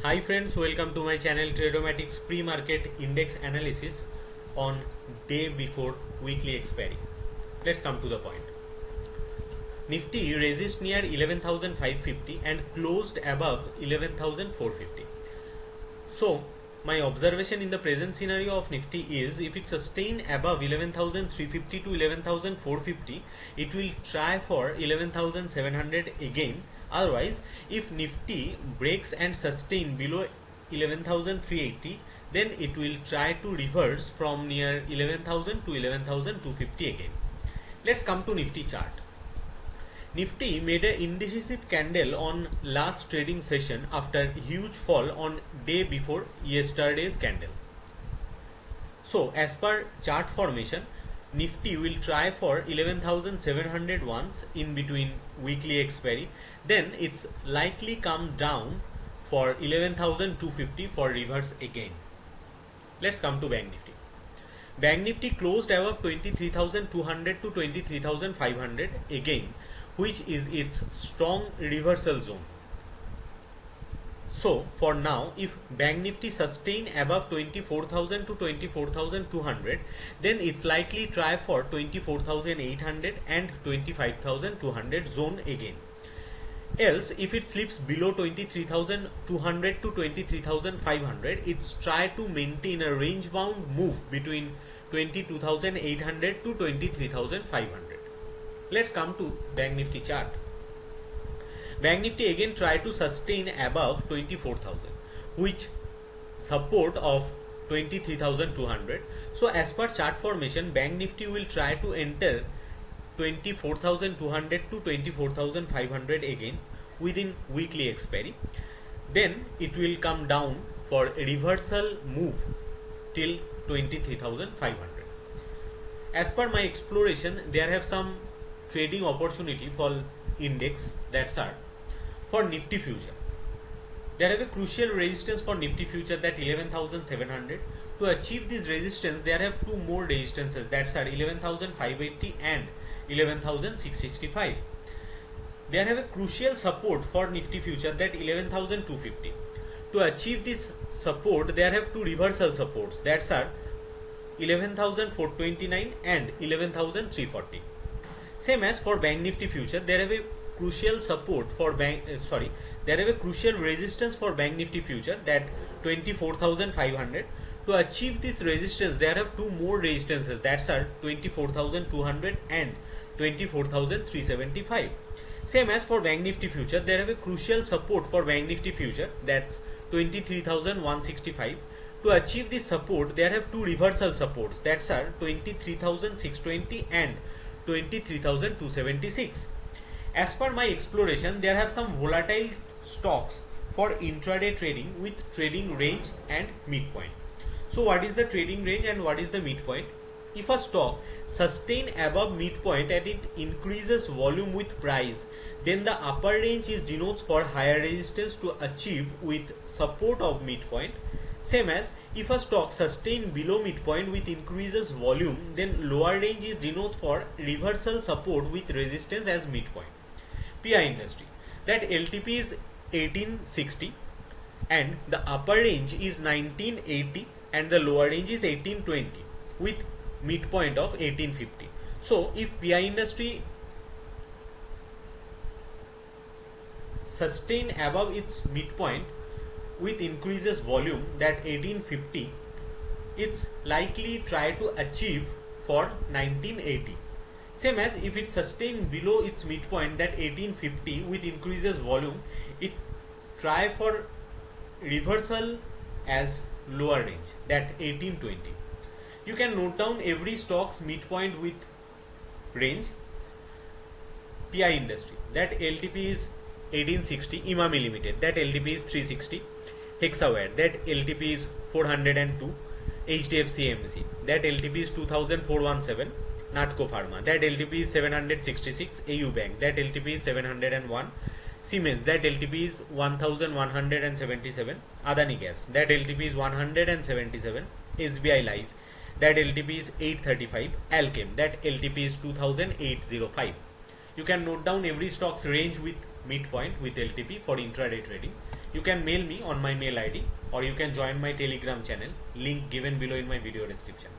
Hi friends, welcome to my channel Tradomatics pre-market index analysis on day before weekly expiry. Let's come to the point. Nifty resist near 11,550 and closed above 11,450. So my observation in the present scenario of Nifty is if it sustain above 11,350 to 11,450, it will try for 11,700 again. Otherwise, if Nifty breaks and sustain below 11,380, then it will try to reverse from near 11,000 to 11,250 again. Let's come to Nifty chart. Nifty made an indecisive candle on last trading session after huge fall on day before yesterday's candle. So as per chart formation, Nifty will try for 11,700 once in between weekly expiry. Then it's likely come down for 11,250 for reverse again. Let's come to Bank Nifty. Bank Nifty closed above 23,200 to 23,500 again, which is its strong reversal zone. So for now, if Bank Nifty sustain above 24,000 to 24,200, then it's likely try for 24,800 and 25,200 zone again. Else, if it slips below 23,200 to 23,500, it's try to maintain a range bound move between 22,800 to 23,500. Let's come to Bank Nifty chart. Bank Nifty again try to sustain above 24,000, which support of 23,200. So as per chart formation, Bank Nifty will try to enter 24,200 to 24,500 again within weekly expiry. Then it will come down for a reversal move till 23,500. As per my exploration, there have some trading opportunity for index that are for Nifty future. There have a crucial resistance for Nifty future that 11,700. To achieve this resistance, there have two more resistances that are 11,580 and 11,665. There have a crucial support for Nifty future that 11,250. To achieve this support, there have two reversal supports that are 11,429 and 11,340. Same as for Bank Nifty future, there have a crucial support for there have a crucial resistance for Bank Nifty future that 24,500. To achieve this resistance, there have two more resistances that are 24,200 and 24,375. Same as for Bank Nifty future, there have a crucial support for Bank Nifty future that's 23,165. To achieve this support, there have two reversal supports that are 23,620 and 23,276. As per my exploration, there have some volatile stocks for intraday trading with trading range and midpoint. So what is the trading range and what is the midpoint? If a stock sustain above midpoint and it increases volume with price, then the upper range is denotes for higher resistance to achieve with support of midpoint. Same as if a stock sustain below midpoint with increases volume, then lower range is denotes for reversal support with resistance as midpoint. PI industry, that LTP is 1860 and the upper range is 1980 and the lower range is 1820 with midpoint of 1850. So if PI industry sustain above its midpoint with increases volume that 1850, it's likely try to achieve for 1980. Same as if it sustain below its midpoint that 1850 with increases volume, it try for reversal as lower range that 1820. You can note down every stock's midpoint with range. PI industry, that LTP is 1860. Imami Limited, that LTP is 360. Hexaware, that LTP is 402. HDFC MZ, that LTP is 2417. Natco Pharma, that LTP is 766. AU Bank, that LTP is 701. Siemens, that LTP is 1177. Adani Gas, that LTP is 177. SBI Life, that LTP is 835. Alchem, that LTP is 2805. You can note down every stock's range with midpoint with LTP for intraday trading. you can mail me on my mail ID or you can join my Telegram channel, link given below in my video description.